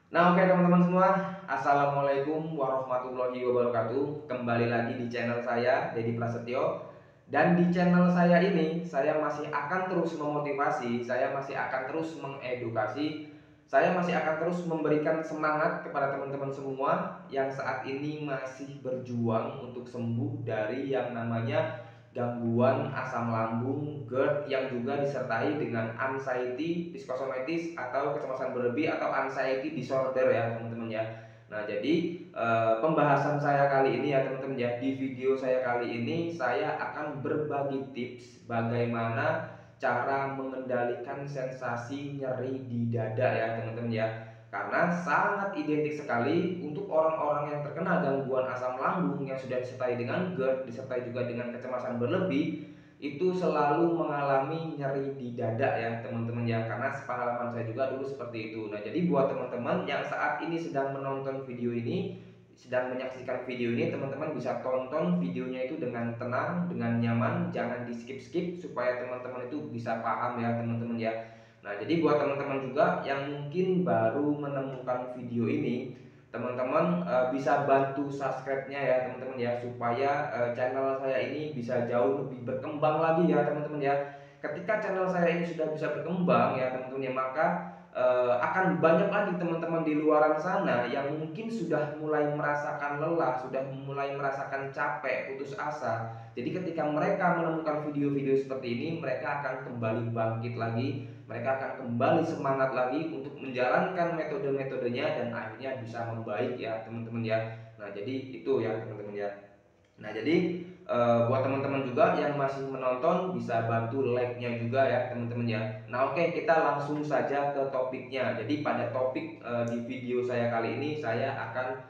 Nah, oke teman-teman semua, Assalamualaikum warahmatullahi wabarakatuh. Kembali lagi di channel saya, Dedi Prasetyo. Dan di channel saya ini, saya masih akan terus memotivasi, saya masih akan terus mengedukasi, saya masih akan terus memberikan semangat kepada teman-teman semua yang saat ini masih berjuang untuk sembuh dari yang namanya gangguan asam lambung, GERD, yang juga disertai dengan anxiety psikosomatis atau kecemasan berlebih atau anxiety disorder ya teman-teman ya. Nah, jadi pembahasan saya kali ini ya teman-teman ya, di video saya kali ini saya akan berbagi tips bagaimana cara mengendalikan sensasi nyeri di dada ya teman-teman ya. Karena sangat identik sekali untuk orang-orang yang terkena gangguan asam lambung yang sudah disertai dengan GERD, disertai juga dengan kecemasan berlebih, itu selalu mengalami nyeri di dada ya teman-teman ya, karena pengalaman saya juga dulu seperti itu. Nah, jadi buat teman-teman yang saat ini sedang menonton video ini, sedang menyaksikan video ini, teman-teman bisa tonton videonya itu dengan tenang, dengan nyaman, jangan di skip-skip supaya teman-teman itu bisa paham ya teman-teman ya. Nah, jadi buat teman-teman juga yang mungkin baru menemukan video ini, teman-teman bisa bantu subscribe-nya ya teman-teman ya, supaya channel saya ini bisa jauh lebih berkembang lagi ya teman-teman ya. Ketika channel saya ini sudah bisa berkembang ya teman-teman ya, maka akan banyak lagi teman-teman di luar sana yang mungkin sudah mulai merasakan lelah, sudah mulai merasakan capek, putus asa. Jadi ketika mereka menemukan video-video seperti ini, mereka akan kembali bangkit lagi, mereka akan kembali semangat lagi untuk menjalankan metode-metodenya dan akhirnya bisa membaik ya teman-teman ya. Nah, jadi itu ya teman-teman ya. Nah, jadi buat teman-teman juga yang masih menonton bisa bantu like-nya juga ya teman-teman ya. Nah, oke, kita langsung saja ke topiknya. Jadi pada topik di video saya kali ini saya akan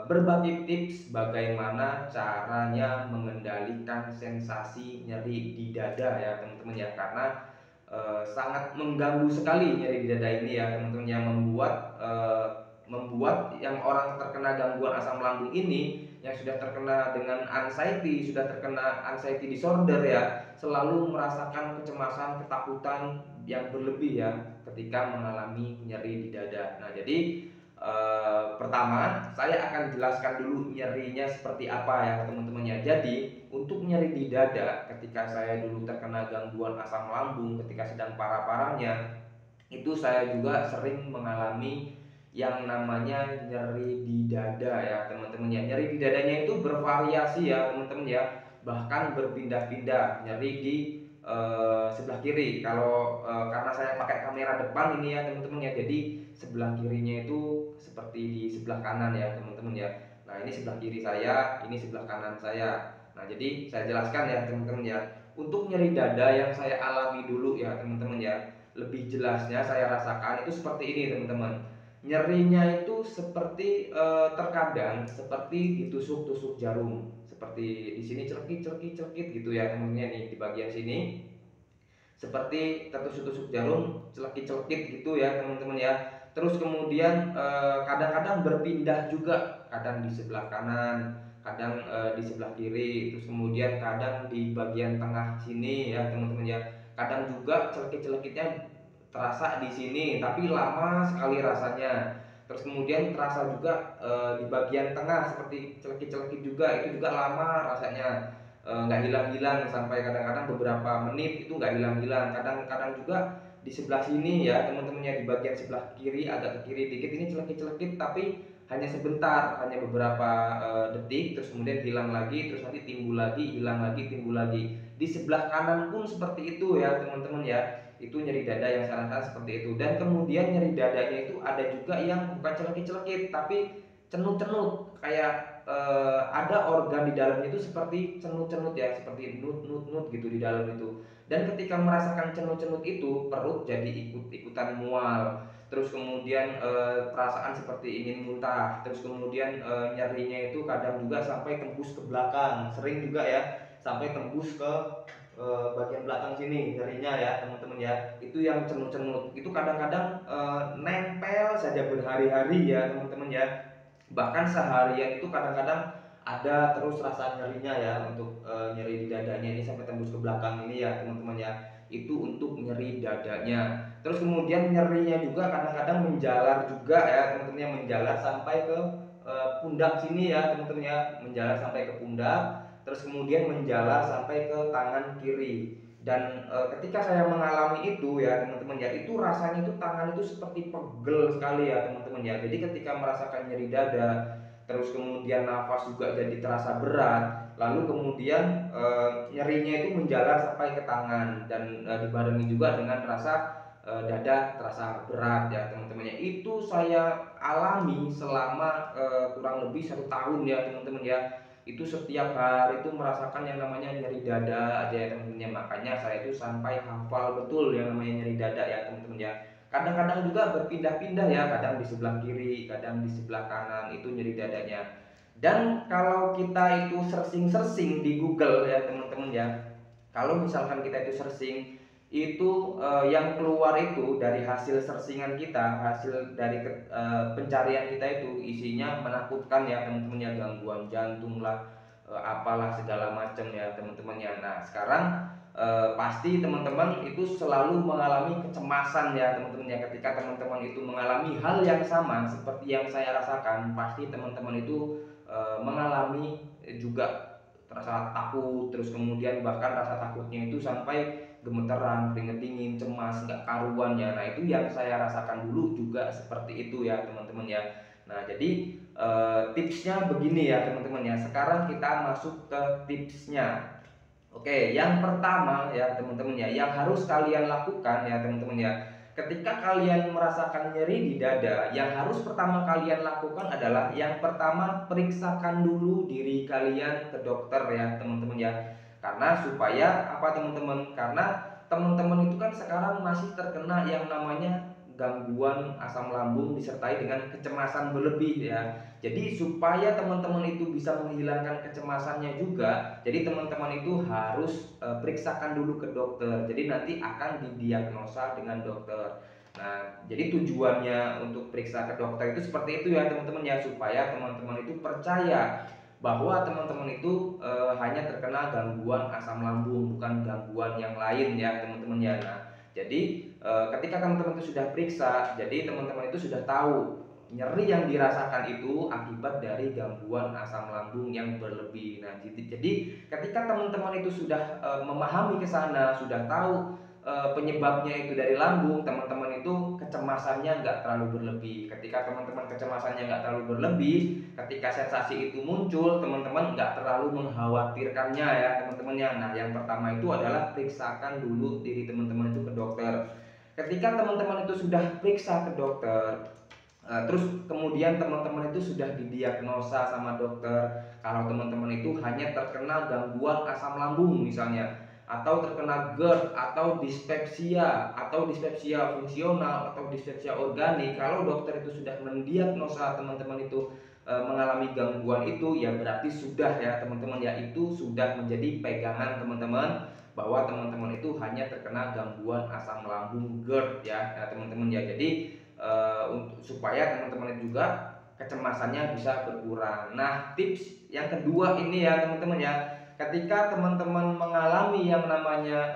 berbagi tips bagaimana caranya mengendalikan sensasi nyeri di dada ya teman-teman ya. Karena sangat mengganggu sekali nyeri di dada ini ya teman-teman, yang membuat yang orang terkena gangguan asam lambung ini, yang sudah terkena dengan anxiety, sudah terkena anxiety disorder ya, selalu merasakan kecemasan, ketakutan yang berlebih ya ketika mengalami nyeri di dada. Nah, jadi pertama saya akan jelaskan dulu nyerinya seperti apa ya teman-teman ya. Jadi untuk nyeri di dada ketika saya dulu terkena gangguan asam lambung, ketika sedang parah-parahnya, itu saya juga sering mengalami yang namanya nyeri di dada ya teman-teman ya. Nyeri di dadanya itu bervariasi ya teman-teman ya, bahkan berpindah-pindah. Nyeri di sebelah kiri kalau karena saya pakai kamera depan ini ya teman-teman ya, jadi sebelah kirinya itu seperti di sebelah kanan ya teman-teman ya. Nah, ini sebelah kiri saya, ini sebelah kanan saya. Nah, jadi saya jelaskan ya teman-teman ya. Untuk nyeri dada yang saya alami dulu ya teman-teman ya, lebih jelasnya saya rasakan itu seperti ini teman-teman. Nyerinya itu seperti terkadang seperti ditusuk-tusuk jarum, seperti di sini celekit-celekit gitu ya teman-teman nih, di bagian sini seperti tertusuk-tusuk jarum, celekit-celekit gitu ya teman-teman ya. Terus kemudian kadang-kadang berpindah juga, kadang di sebelah kanan, kadang di sebelah kiri, terus kemudian kadang di bagian tengah sini ya teman-teman ya. Kadang juga celekit-celekitnya terasa di sini tapi lama sekali rasanya. Terus kemudian terasa juga di bagian tengah seperti celekit-celekit juga, itu juga lama rasanya, nggak hilang-hilang sampai kadang-kadang beberapa menit itu nggak hilang-hilang. Kadang-kadang juga di sebelah sini ya teman-temannya, di bagian sebelah kiri agak ke kiri dikit ini celekit-celekit tapi hanya sebentar, hanya beberapa detik, terus kemudian hilang lagi, terus nanti timbul lagi, hilang lagi, timbul lagi. Di sebelah kanan pun seperti itu ya teman-teman ya, itu nyeri dada yang saya rasakan seperti itu. Dan kemudian nyeri dadanya itu ada juga yang bukan celekit-celekit tapi cenut-cenut, kayak ada organ di dalamnya itu seperti cenut-cenut ya, seperti nut-nut-nut gitu di dalam itu. Dan ketika merasakan cenut-cenut itu, perut jadi ikut-ikutan mual. Terus kemudian perasaan seperti ingin muntah. Terus kemudian nyerinya itu kadang juga sampai tembus ke belakang. Sering juga ya sampai tembus ke bagian belakang sini nyerinya ya teman-teman ya. Itu yang cenut-cenut. Itu kadang-kadang nempel saja berhari-hari ya teman-teman ya, bahkan seharian itu kadang-kadang ada terus rasa nyerinya ya untuk nyeri di dadanya ini sampai tembus ke belakang ini ya teman-teman ya. itu untuk nyeri dadanya. Terus kemudian nyerinya juga kadang-kadang menjalar juga ya teman-teman ya, menjalar sampai ke pundak sini ya teman-teman ya, menjalar sampai ke pundak, terus kemudian menjalar sampai ke tangan kiri. Dan ketika saya mengalami itu ya teman-teman ya, itu rasanya itu tangan itu seperti pegel sekali ya teman-teman ya. Jadi ketika merasakan nyeri dada, terus kemudian nafas juga jadi terasa berat, lalu kemudian nyerinya itu menjalar sampai ke tangan, dan dibarengi juga dengan rasa dada terasa berat ya teman-teman ya. Itu saya alami selama kurang lebih 1 tahun ya teman-teman ya. Itu setiap hari itu merasakan yang namanya nyeri dada aja ya teman-teman ya. Makanya saya itu sampai hafal betul yang namanya nyeri dada ya teman-teman ya. Kadang-kadang juga berpindah-pindah ya, kadang di sebelah kiri, kadang di sebelah kanan itu nyeri dadanya. Dan kalau kita itu searching-searching di Google ya teman-teman ya, kalau misalkan kita itu searching, itu yang keluar itu dari hasil searchingan kita, hasil dari pencarian kita itu isinya menakutkan ya teman-teman ya, gangguan jantung lah, apalah segala macam ya teman-teman ya. Nah sekarang pasti teman-teman itu selalu mengalami kecemasan ya teman-teman ya. Ketika teman-teman itu mengalami hal yang sama seperti yang saya rasakan, pasti teman-teman itu mengalami juga rasa takut, terus kemudian bahkan rasa takutnya itu sampai gemeteran, keringet dingin, cemas, nggak karuan ya. Nah itu yang saya rasakan dulu juga seperti itu ya teman-teman ya. Nah jadi tipsnya begini ya teman-teman ya. Sekarang kita masuk ke tipsnya. Oke, yang pertama ya teman-teman ya, yang harus kalian lakukan ya teman-teman ya, ketika kalian merasakan nyeri di dada, yang harus pertama kalian lakukan adalah yang pertama, periksakan dulu diri kalian ke dokter ya teman-teman ya. Karena supaya apa teman-teman? Karena teman-teman itu kan sekarang masih terkena yang namanya gangguan asam lambung disertai dengan kecemasan berlebih ya. Jadi supaya teman-teman itu bisa menghilangkan kecemasannya juga, jadi teman-teman itu harus periksakan dulu ke dokter. Jadi nanti akan didiagnosa dengan dokter. Nah, jadi tujuannya untuk periksa ke dokter itu seperti itu ya teman-teman ya, supaya teman-teman itu percaya bahwa teman-teman itu hanya terkena gangguan asam lambung, bukan gangguan yang lain ya teman-teman ya. Nah, jadi ketika teman-teman itu sudah periksa, jadi teman-teman itu sudah tahu nyeri yang dirasakan itu akibat dari gangguan asam lambung yang berlebih. Nah, jadi ketika teman-teman itu sudah memahami ke sana, sudah tahu penyebabnya itu dari lambung, teman-teman itu kecemasannya nggak terlalu berlebih. Ketika teman-teman kecemasannya nggak terlalu berlebih, ketika sensasi itu muncul, teman-teman nggak terlalu mengkhawatirkannya ya teman-teman ya. Nah, yang pertama itu adalah periksakan dulu diri teman-teman itu ke dokter. Ketika teman-teman itu sudah periksa ke dokter, terus kemudian teman-teman itu sudah didiagnosa sama dokter kalau teman-teman itu hanya terkena gangguan asam lambung misalnya, atau terkena GERD atau dispepsia fungsional atau dispepsia organik. Kalau dokter itu sudah mendiagnosa teman-teman itu mengalami gangguan itu, ya berarti sudah ya teman-teman ya, itu sudah menjadi pegangan teman-teman bahwa teman-teman itu hanya terkena gangguan asam lambung GERD ya, teman-teman ya. Jadi supaya teman-teman juga kecemasannya bisa berkurang. Nah, tips yang kedua ini ya teman-teman ya, ketika teman-teman mengalami yang namanya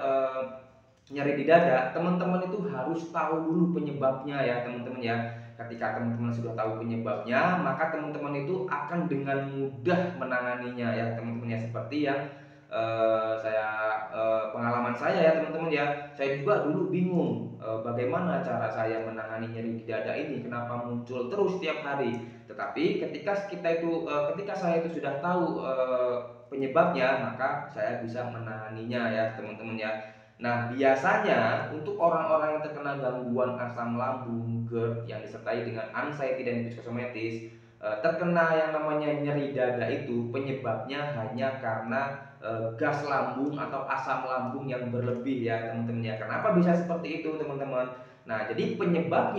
nyeri di dada, teman-teman itu harus tahu dulu penyebabnya ya teman-teman ya. Ketika teman-teman sudah tahu penyebabnya, maka teman-teman itu akan dengan mudah menanganinya ya teman-teman ya. Seperti yang pengalaman saya ya teman-teman ya, saya juga dulu bingung bagaimana cara saya menangani nyeri di dada ini, kenapa muncul terus setiap hari. Tetapi ketika saya itu sudah tahu penyebabnya, maka saya bisa menanganinya ya teman-teman ya. Nah, biasanya untuk orang-orang yang terkena gangguan asam lambung GERD yang disertai dengan anxiety dan psikosomatis, terkena yang namanya nyeri dada itu penyebabnya hanya karena gas lambung atau asam lambung yang berlebih ya teman-teman ya. Kenapa bisa seperti itu teman-teman? Nah, jadi penyebab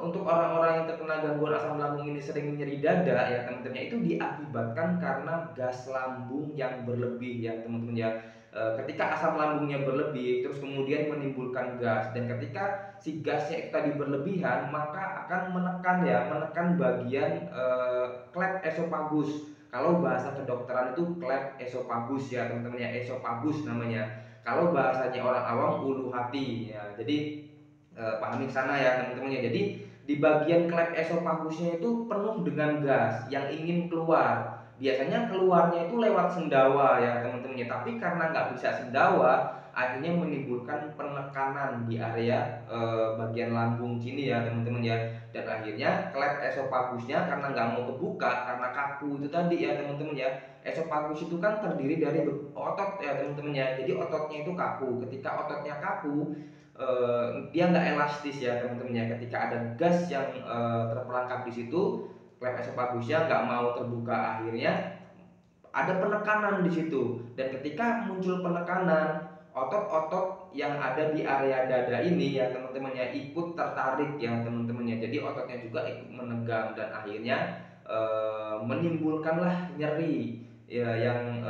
untuk orang-orang yang terkena gangguan asam lambung ini sering nyeri dada ya teman-teman ya, itu diakibatkan karena gas lambung yang berlebih ya teman-teman ya. Ketika asam lambungnya berlebih, terus kemudian menimbulkan gas, dan ketika si gasnya itu tadi berlebihan, maka akan menekan bagian klep esofagus. Kalau bahasa kedokteran itu klep esofagus ya teman-teman ya, esofagus namanya. Kalau bahasanya orang awam, ulu hati ya. Jadi pahami ke sana ya teman-teman ya. Jadi di bagian klep esopagusnya itu penuh dengan gas yang ingin keluar. Biasanya keluarnya itu lewat sendawa ya teman-teman ya. Tapi karena nggak bisa sendawa, akhirnya menimbulkan penekanan di area bagian lambung sini ya teman-teman ya. Dan akhirnya klep esopagusnya karena nggak mau kebuka, karena kaku itu tadi ya teman-teman ya. Esofagus itu kan terdiri dari otot ya teman-teman ya. Jadi ototnya itu kaku. Ketika ototnya kaku, dia nggak elastis ya teman-teman ya. Ketika ada gas yang terperangkap di situ, klep esofagusnya nggak mau terbuka, akhirnya ada penekanan di situ. Dan ketika muncul penekanan, otot-otot yang ada di area dada ini ya teman-teman ya ikut tertarik ya teman-teman ya. Jadi ototnya juga ikut menegang dan akhirnya menimbulkanlah nyeri ya yang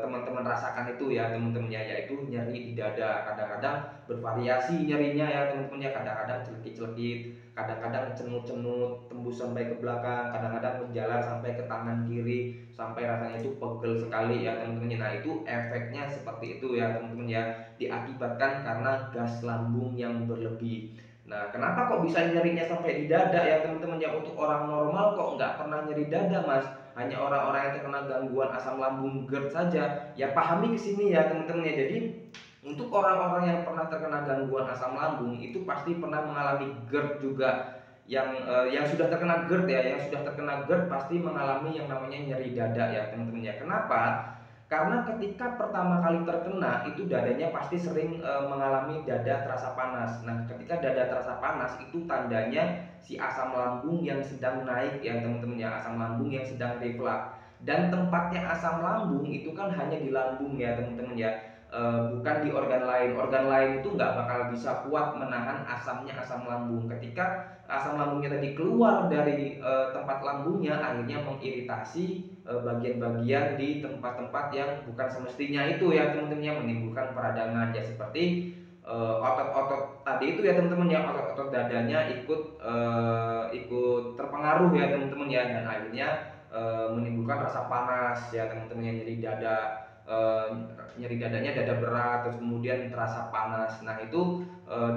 teman-teman rasakan itu ya teman-teman ya, yaitu nyeri di dada. Kadang-kadang bervariasi nyerinya ya teman-teman ya, kadang-kadang celekit-celekit, kadang-kadang cenut-cenut tembus sampai ke belakang, kadang-kadang menjalar sampai ke tangan kiri, sampai rasanya itu pegel sekali ya teman-teman. Nah itu efeknya seperti itu ya teman-teman ya, diakibatkan karena gas lambung yang berlebih. Nah kenapa kok bisa nyerinya sampai di dada ya teman-teman ya? Untuk orang normal kok nggak pernah nyeri dada mas, hanya orang-orang yang terkena gangguan asam lambung GERD saja. Ya pahami kesini ya teman-teman ya. Jadi untuk orang-orang yang pernah terkena gangguan asam lambung itu pasti pernah mengalami GERD juga. Yang sudah terkena GERD ya, yang sudah terkena GERD pasti mengalami yang namanya nyeri dada ya teman-teman ya. Kenapa? Karena ketika pertama kali terkena itu dadanya pasti sering mengalami dada terasa panas. Nah, ketika dada terasa panas itu tandanya si asam lambung yang sedang naik ya teman-teman ya, asam lambung yang sedang reflux. Dan tempatnya asam lambung itu kan hanya di lambung ya teman-teman ya. Bukan di organ lain. Organ lain itu nggak bakal bisa kuat menahan asamnya asam lambung. Ketika asam lambungnya tadi keluar dari tempat lambungnya, akhirnya mengiritasi bagian-bagian di tempat-tempat yang bukan semestinya itu ya teman-teman, yang menimbulkan peradangan ya, seperti otot-otot tadi itu ya teman-teman ya, otot-otot dadanya ikut terpengaruh ya teman-teman ya, dan akhirnya menimbulkan rasa panas ya teman-teman, yang nyeri dada, eh, nyeri dadanya dada berat, terus kemudian terasa panas. Nah itu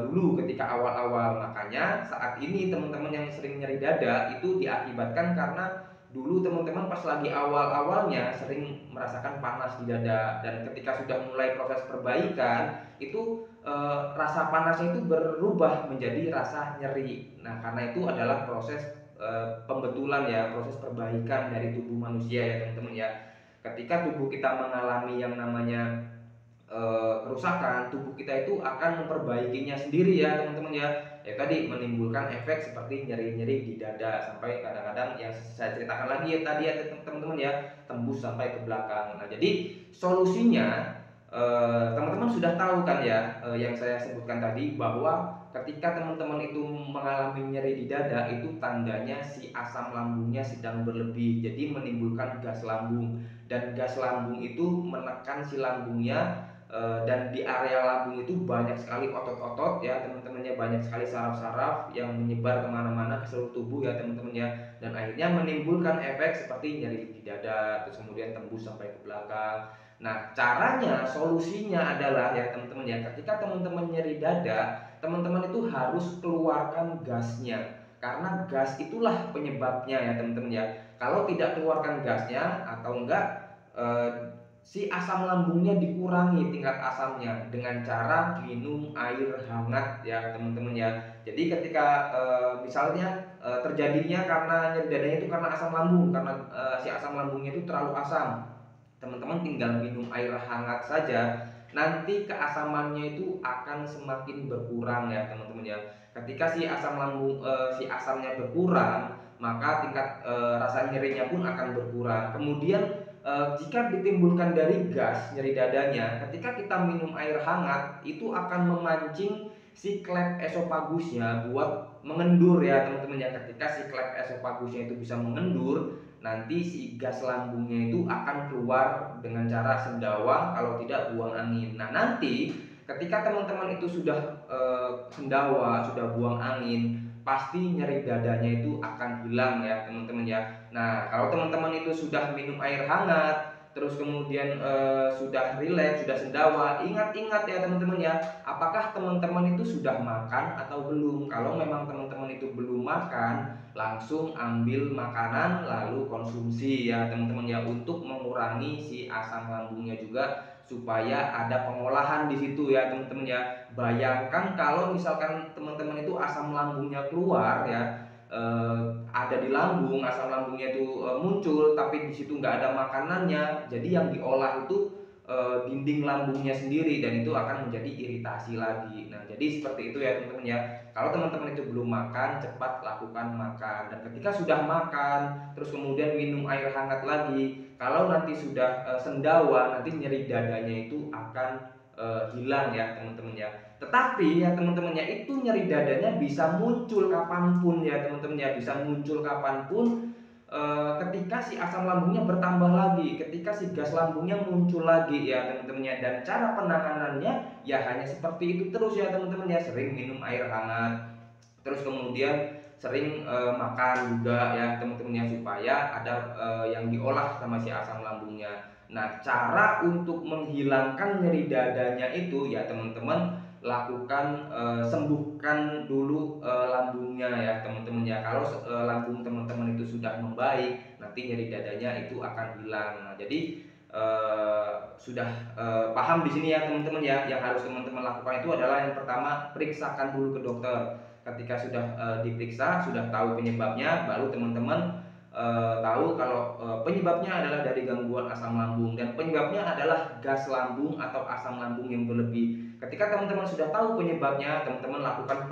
dulu ketika awal-awal. Makanya saat ini teman-teman yang sering nyeri dada itu diakibatkan karena dulu teman-teman pas lagi awal-awalnya sering merasakan panas di dada, dan ketika sudah mulai proses perbaikan itu rasa panasnya itu berubah menjadi rasa nyeri. Nah karena itu adalah proses pembetulan ya, proses perbaikan dari tubuh manusia ya teman-teman ya. Ketika tubuh kita mengalami yang namanya kerusakan, tubuh kita itu akan memperbaikinya sendiri ya teman-teman ya. Ya tadi menimbulkan efek seperti nyeri-nyeri di dada, sampai kadang-kadang yang saya ceritakan lagi ya tadi ya teman-teman ya, tembus sampai ke belakang. Nah jadi solusinya teman-teman sudah tahu kan ya, yang saya sebutkan tadi, bahwa ketika teman-teman itu mengalami nyeri di dada itu tandanya si asam lambungnya sedang berlebih, jadi menimbulkan gas lambung, dan gas lambung itu menekan si lambungnya. Dan di area lambung itu banyak sekali otot-otot ya teman-temannya, banyak sekali saraf-saraf yang menyebar kemana-mana ke seluruh tubuh ya teman-teman ya, dan akhirnya menimbulkan efek seperti nyeri di dada, terus kemudian tembus sampai ke belakang. Nah caranya, solusinya adalah ya teman-teman ya, ketika teman-teman nyeri dada, teman-teman itu harus keluarkan gasnya, karena gas itulah penyebabnya ya teman-teman ya. Kalau tidak keluarkan gasnya atau enggak, si asam lambungnya dikurangi tingkat asamnya dengan cara minum air hangat ya teman-teman ya. Jadi ketika misalnya terjadinya karena nyeri dadanya itu karena asam lambung, karena si asam lambungnya itu terlalu asam, teman-teman tinggal minum air hangat saja, nanti keasamannya itu akan semakin berkurang ya teman-teman ya. Ketika si asam lambung si asamnya berkurang, maka tingkat rasa nyerinya pun akan berkurang. Kemudian jika ditimbulkan dari gas nyeri dadanya, ketika kita minum air hangat itu akan memancing si klep esopagusnya buat mengendur ya teman-teman ya. Ketika si klep esopagusnya itu bisa mengendur, nanti si gas lambungnya itu akan keluar dengan cara sendawa, kalau tidak buang angin. Nah nanti ketika teman-teman itu sudah sendawa, sudah buang angin, pasti nyeri dadanya itu akan hilang ya teman-teman ya. Nah kalau teman-teman itu sudah minum air hangat, terus kemudian sudah rileks, sudah sendawa, ingat-ingat ya teman-teman ya, apakah teman-teman itu sudah makan atau belum? Kalau memang teman-teman itu belum makan, langsung ambil makanan lalu konsumsi ya teman-teman ya, untuk mengurangi si asam lambungnya juga, supaya ada pengolahan di situ ya teman-teman ya. Bayangkan kalau misalkan teman-teman itu asam lambungnya keluar ya, ada di lambung, asam lambungnya itu muncul, tapi di situ nggak ada makanannya, jadi yang diolah itu dinding lambungnya sendiri, dan itu akan menjadi iritasi lagi. Nah, jadi seperti itu ya teman-teman ya. Kalau teman-teman itu belum makan, cepat lakukan makan, dan ketika sudah makan, terus kemudian minum air hangat lagi. Kalau nanti sudah sendawa, nanti nyeri dadanya itu akan hilang ya teman-teman ya. Tetapi ya teman-teman ya, itu nyeri dadanya bisa muncul kapanpun ya teman-teman ya, bisa muncul kapanpun ketika si asam lambungnya bertambah lagi, ketika si gas lambungnya muncul lagi ya teman-teman ya. Dan cara penanganannya ya hanya seperti itu terus ya teman-teman ya, sering minum air hangat, terus kemudian sering makan juga ya teman-teman ya, supaya ada yang diolah sama si asam lambungnya. Nah, cara untuk menghilangkan nyeri dadanya itu ya teman-teman, lakukan sembuhkan dulu lambungnya ya teman-teman ya. Kalau lambung teman-teman itu sudah membaik, nanti nyeri dadanya itu akan hilang. Nah, jadi sudah paham di sini ya teman-teman ya. Yang harus teman-teman lakukan itu adalah yang pertama, periksakan dulu ke dokter. Ketika sudah diperiksa, sudah tahu penyebabnya, baru teman-teman tahu kalau penyebabnya adalah dari gangguan asam lambung, dan penyebabnya adalah gas lambung atau asam lambung yang berlebih. Ketika teman-teman sudah tahu penyebabnya, teman-teman lakukan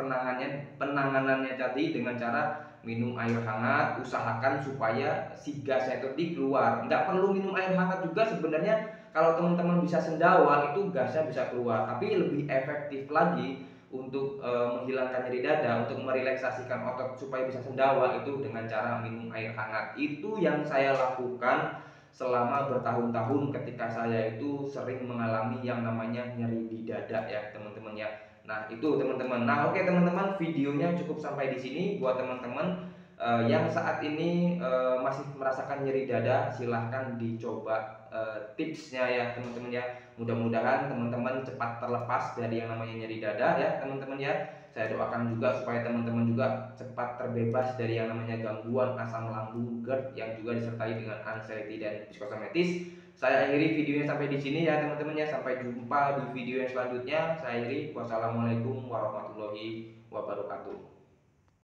penanganannya tadi dengan cara minum air hangat. Usahakan supaya si gasnya itu keluar. Nggak perlu minum air hangat juga sebenarnya. Kalau teman-teman bisa sendawa, itu gasnya bisa keluar, tapi lebih efektif lagi untuk menghilangkan nyeri dada, untuk merelaksasikan otot supaya bisa sendawa, itu dengan cara minum air hangat. Itu yang saya lakukan selama bertahun-tahun ketika saya itu sering mengalami yang namanya nyeri di dada ya teman-teman ya. Nah, itu teman-teman. Nah, oke teman-teman, videonya cukup sampai di sini. Buat teman-teman yang saat ini masih merasakan nyeri dada, silahkan dicoba tipsnya ya teman-teman ya. Mudah-mudahan teman-teman cepat terlepas dari yang namanya nyeri dada ya teman-teman ya. Saya doakan juga supaya teman-teman juga cepat terbebas dari yang namanya gangguan asam lambung, GERD, yang juga disertai dengan anxiety dan psikosomatis. Saya akhiri videonya sampai di sini ya teman-teman ya. Sampai jumpa di video yang selanjutnya. Saya akhiri. Wassalamualaikum warahmatullahi wabarakatuh.